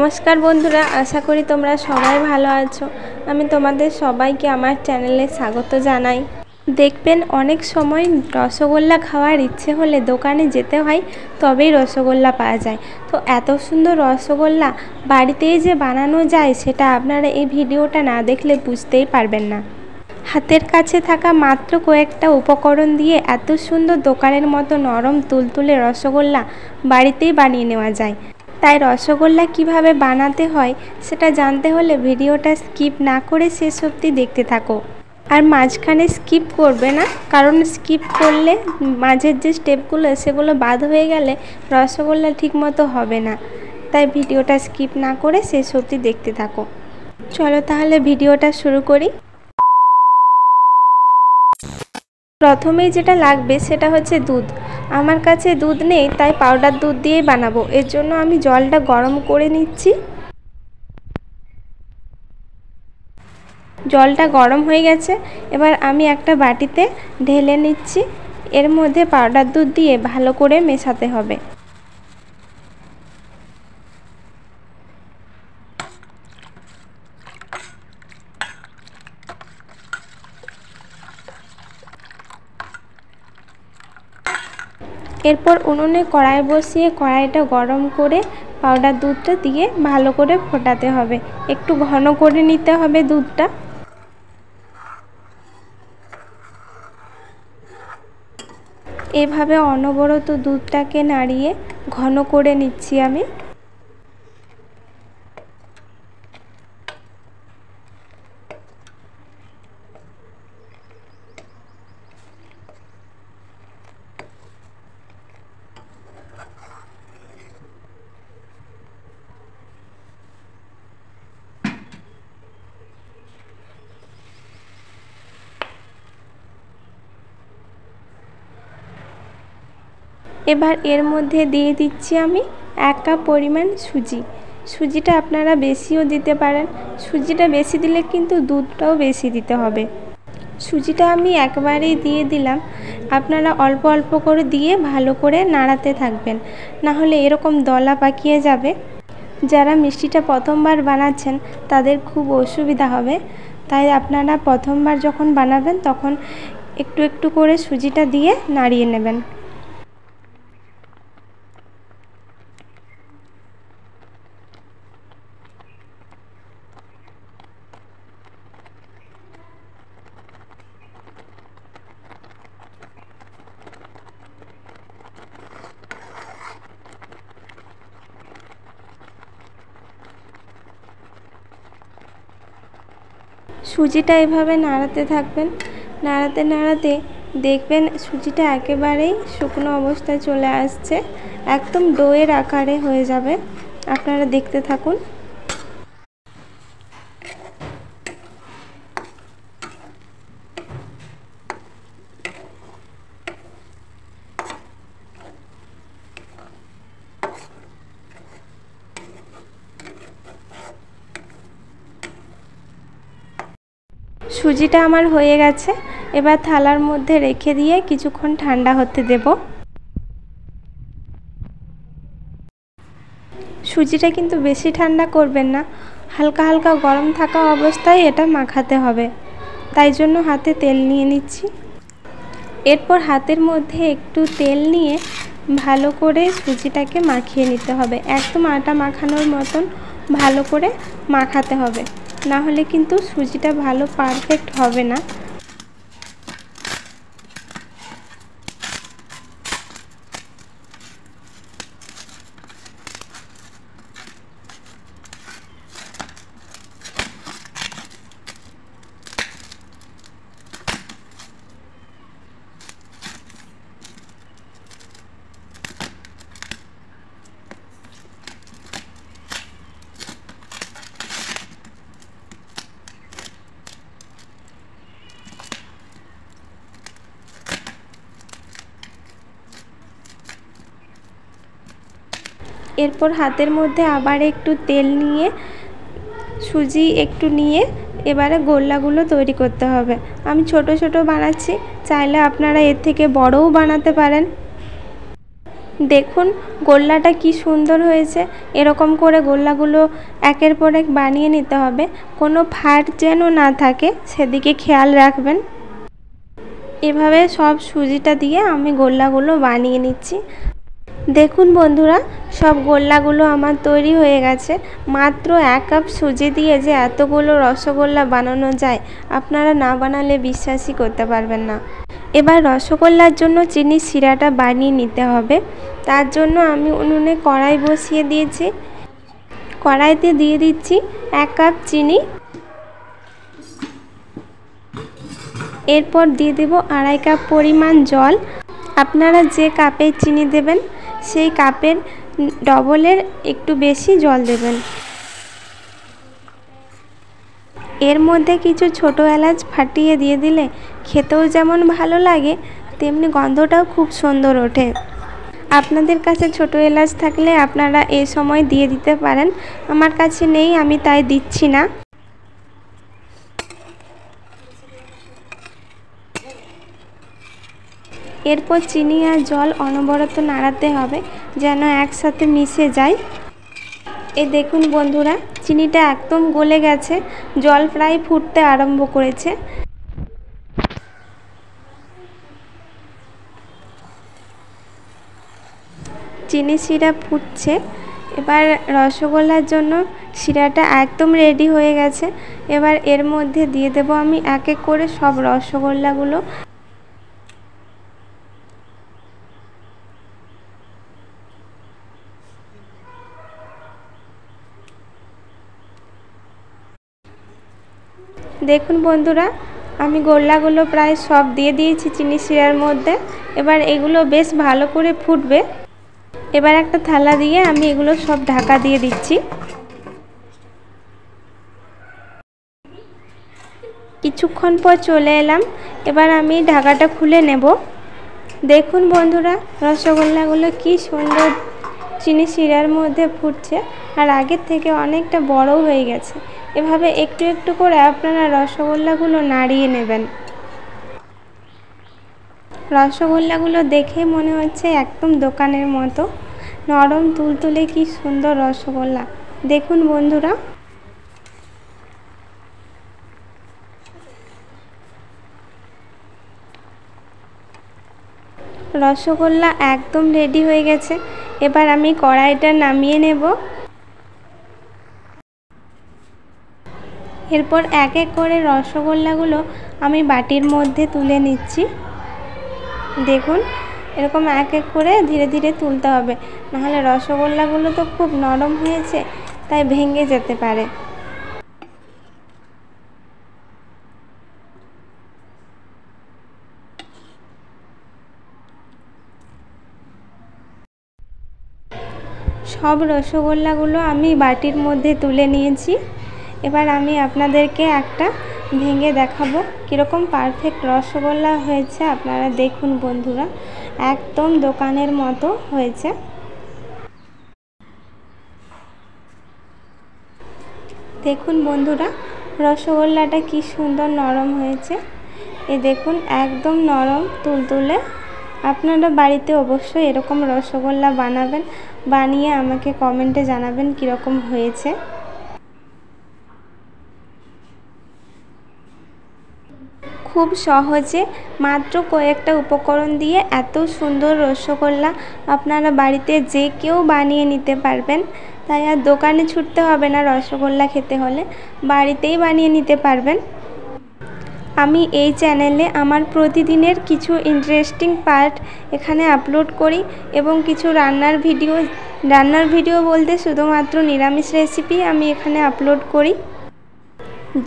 नमस्कार बंधुरा आशा करी तोमरा सबाई भालो आछो। आमी तोमादेर सबाइके आमार चैनेले स्वागत जानाई। देखबेन अनेक समय रसगोल्ला खाওয়ার इच्छे होले दोकाने जेते हय तबेई रसगोल्ला पाওয়া যায়। तो एत सुंदर रसगोल्ला बाड़ीतेई जे बानानो जाय सेटा आपनारा एई भिडियोटा ना देखले बुझतेई पारबेन ना। हाथेर काछे थाका मात्र कयेकटा उपकरण दिए एत सुंदर दोकानेर मतो नरम तुलतुले रसगोल्ला बाड़ीतेई बानिये नेওয়া যায়। ताई रसगोल्ला किभाबे बानाते हय सेटा जानते होले भिडियोटा स्किप ना करे शेष अब्दि देखते थाको और माझखाने स्किप करबे ना, कारण स्किप करले माझेर जे स्टेपगुलो सेगुलो बाद हये गेले रसगोल्ला ठीकमतो होबे ना। ताई भिडियोटा स्किप ना करे शेष अब्दि देखते थाको। चलो ताहले भिडियोटा शुरू करी। प्रथमेई जेटा लागबे सेटा हच्छे दूध। आमार काछे दूध नेই ताई पाउडार दूध दिয়েই বানাবো। এর জন্য আমি জলটা গরম করে নিচ্ছি। জলটা গরম হয়ে গেছে, এবার আমি একটা বাটিতে ঢেলে নিচ্ছি। এর মধ্যে পাউডার দুধ দিয়ে ভালো করে মেশাতে হবে। एरपर उनुने कड़ाई बसिए कड़ाईटा गरम करे पाउडार दूधटा दिए भालो करे फोटाते हबे। एकटू घन करे निते हबे दूधटा। एभाবে अनबरत दूधटाके नाड़िए घन करे निচ্ছি आमी। एबार एर मध्य दिए दिচ্ছি আমি 1 কাপ परिमाण सुजी। सुजिटा आपनारा बेशिओ दिते पारेन, सुजिटा बेशी दिले किन्तु दूधटाओ बेशी दिते हबे। सुजिटा आमी एकबारेई दिए दिलाम, आपनारा अल्प अल्प करे दिए भालो करे नाड़ाते थाकबेन, ना होले एरकम दला पाकिये जाबे। जारा मिष्टिटा प्रथमबार बानाচ্ছেন तादेर खूब असुविधा हबे, ताई आपनारा प्रथमबार जखन बानाबेन तखन एकटू एकटू करे सुजिटा दिए नाड़िये नेবেন। सुजिटा एभाবে नाड़ाते थाकबेन, नाड़ाते नाड़ाते देखबेन सुजिटा एकेबारेई शुकनो अवस्थाय चले आसছে, एकदम डोয়ের आकारे হয়ে যাবে। আপনারা দেখতে থাকুন। सुजिटा आमार हये गेছে, एबार थालार मध्य रेखे दिए किछुक्षण ठंडा होते देब। सुजिटा किन्तु बेशी ठंडा करबेन ना, हालका हालका गरम थाका अवस्थाय एटा माखाते हबे। ताई जोन्नो हाथे तेल निये निচ্ছি। एरपर हाथेर मध्य एकटू तेल निये भालो करे सुजिटाके माखिये निते हबे। एकदम आटा माखानोर मतन भालो करे माखाते हबे, ना होले किन्तु सुजिटा भालो पारफेक्ट हबे ना। एरपर हाथेर मध्य आबार एकटू तेल निये सुजी एकटू निये एबारे गोल्लागुलो तैरी करते हबे। आमी छोटो छोटो बानाচ্ছি, चाइले आपनारा एर थेके बड़ोও बानाते पारेन। দেখুন গোল্লাটা কি সুন্দর হয়েছে। এরকম করে গোল্লাগুলো একের পর এক বানিয়ে নিতে হবে, কোনো ফাট যেন না থাকে সেদিকে খেয়াল রাখবেন। এভাবে সব সুজিটা দিয়ে আমি গোল্লাগুলো বানিয়ে নিচ্ছি। দেখুন বন্ধুরা, সব গোল্লাগুলো আমার তৈরি হয়ে গেছে। মাত্র 1 কাপ সুজি দিয়ে যে এতগুলো রসগোল্লা বানানো যায়, আপনারা না বানালে বিশ্বাসই করতে পারবেন না। এবার রসগোল্লার জন্য চিনির শিরাটা বানিয়ে নিতে হবে। তার জন্য আমি উনুনে কড়াই বসিয়ে দিয়েছি। কড়াইতে দিয়ে দিচ্ছি 1 কাপ চিনি। এরপর দিয়ে দেব 2.5 কাপ পরিমাণ জল। আপনারা যে কাপে চিনি দেবেন সেই কাপের ডবলের একটু বেশি জল দেবেন। এর মধ্যে কিছু ছোট এলাচ ফাটিয়ে দিয়ে দিলে খেতেও যেমন ভালো লাগে, তেমনি গন্ধটাও খুব সুন্দর ওঠে। আপনাদের কাছে ছোট এলাচ থাকলে আপনারা এই সময় দিয়ে দিতে পারেন। আমার কাছে নেই, আমি তাই দিচ্ছি না। এরপর চিনি আর জল অনবরত নাড়াতে হবে যেন একসাথে মিশে যায়। এই দেখুন বন্ধুরা, চিনিটা একদম গলে গেছে, জল প্রায় ফুটতে আরম্ভ করেছে। চিনি শিরা ফুটছে। এবার রসগোল্লার জন্য শিরাটা একদম রেডি হয়ে গেছে। এবার এর মধ্যে দিয়ে দেব আমি এক এক করে সব রসগোল্লাগুলো। দেখুন বন্ধুরা, আমি গোল্লাগুলো প্রায় সব দিয়ে দিয়েছি চিনি শিরার মধ্যে। এবার এগুলো বেশ ভালো করে ফুটবে। এবার একটা থালা দিয়ে আমি এগুলো সব ঢাকা দিয়ে দিচ্ছি। কিছুক্ষণ পর চলে এলাম। এবার আমি ঢাকাটা খুলে নেব। দেখুন বন্ধুরা, রসগোল্লাগুলো কি সুন্দর চিনি শিরার মধ্যে ফুটছে, আর আগের থেকে অনেকটা বড় হয়ে গেছে। এভাবে একটু একটু করে আপনারা রসগোল্লাগুলো নাড়িয়ে নেবেন। রসগোল্লাগুলো দেখে মনে হচ্ছে একদম দোকানের মতো নরম তুলতুলে, কি সুন্দর রসগোল্লা। দেখুন বন্ধুরা, রসগোল্লা একদম রেডি হয়ে গেছে। এবার আমি কড়াইটা নামিয়ে নেব। এরপর এক এক করে রসগোল্লাগুলো আমি বাটির মধ্যে তুলে নিচ্ছি। দেখুন, এরকম এক এক করে ধীরে ধীরে তুলতে হবে, নাহলে রসগোল্লাগুলো তো খুব নরম হয়েছে, তাই ভেঙে যেতে পারে। সব রসগোল্লাগুলো আমি বাটির মধ্যে তুলে নিয়েছি। এবার আমি আপনাদেরকে একটা ভেঙে দেখাবো কীরকম পারফেক্ট রসগোল্লা হয়েছে। আপনারা দেখুন বন্ধুরা, একদম দোকানের মতো হয়েছে। দেখুন বন্ধুরা, রসগোল্লাটা কি সুন্দর নরম হয়েছে। দেখুন একদম নরম তুলতুলে। আপনারা বাড়িতে অবশ্যই এরকম রসগোল্লা বানাবেন, বানিয়ে আমাকে কমেন্টে জানাবেন কীরকম হয়েছে। খুব সহজে মাত্র কয়েকটা উপকরণ দিয়ে এত সুন্দর রসগোল্লা আপনারা বাড়িতে যে কেউ বানিয়ে নিতে পারবেন। তাই আর দোকানে ছুটতে হবে না, রসগোল্লা খেতে হলে বাড়িতেই বানিয়ে নিতে পারবেন। আমি এই চ্যানেলে আমার প্রতিদিনের কিছু ইন্টারেস্টিং পার্ট এখানে আপলোড করি এবং কিছু রান্নার ভিডিও বলতে শুধুমাত্র নিরামিষ রেসিপি আমি এখানে আপলোড করি।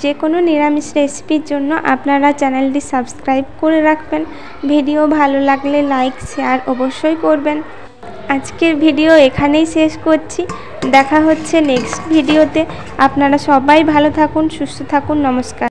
যে কোনো নিরামিষ রেসিপির জন্য আপনারা চ্যানেলটি সাবস্ক্রাইব করে রাখবেন। ভিডিও ভালো লাগলে লাইক শেয়ার অবশ্যই করবেন। আজকের ভিডিও এখানেই শেষ করছি। দেখা হচ্ছে নেক্সট ভিডিওতে। আপনারা সবাই ভালো থাকুন, সুস্থ থাকুন। নমস্কার।